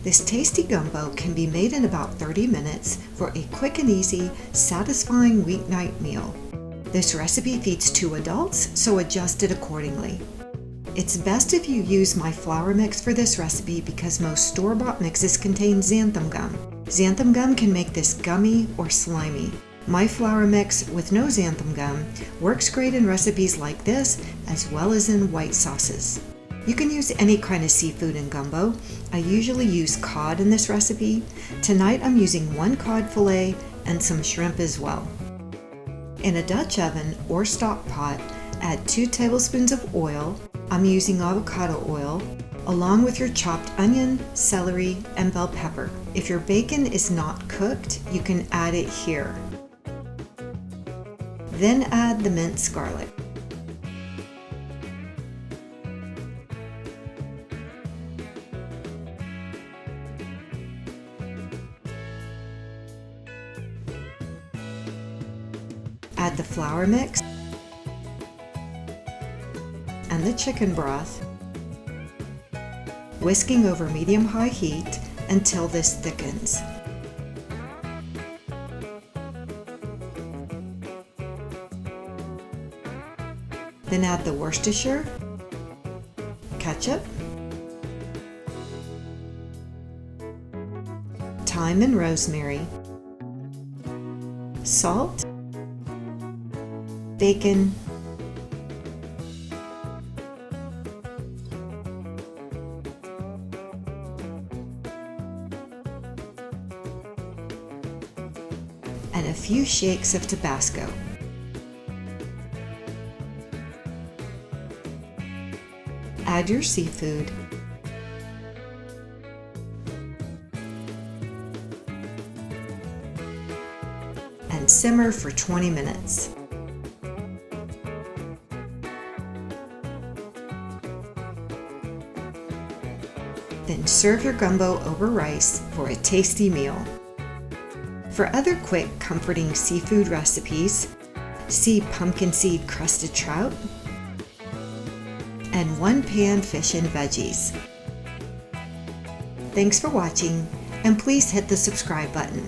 This tasty gumbo can be made in about 30 minutes for a quick and easy, satisfying weeknight meal. This recipe feeds 2 adults, so adjust it accordingly. It's best if you use my flour mix for this recipe because most store-bought mixes contain xanthan gum. Xanthan gum can make this gummy or slimy. My flour mix with no xanthan gum works great in recipes like this as well as in white sauces. You can use any kind of seafood in gumbo. I usually use cod in this recipe. Tonight I'm using 1 cod fillet and some shrimp as well. In a Dutch oven or stock pot, add 2 tablespoons of oil. I'm using avocado oil, along with your chopped onion, celery, and bell pepper. If your bacon is not cooked, you can add it here. Then add the minced garlic. Add the flour mix and the chicken broth, whisking over medium-high heat until this thickens. Then add the Worcestershire, ketchup, thyme and rosemary, salt, bacon, and a few shakes of Tabasco. Add your seafood and simmer for 20 minutes. Then serve your gumbo over rice for a tasty meal. For other quick, comforting seafood recipes, see pumpkin seed crusted trout and 1-pan fish and veggies. Thanks for watching, and please hit the subscribe button.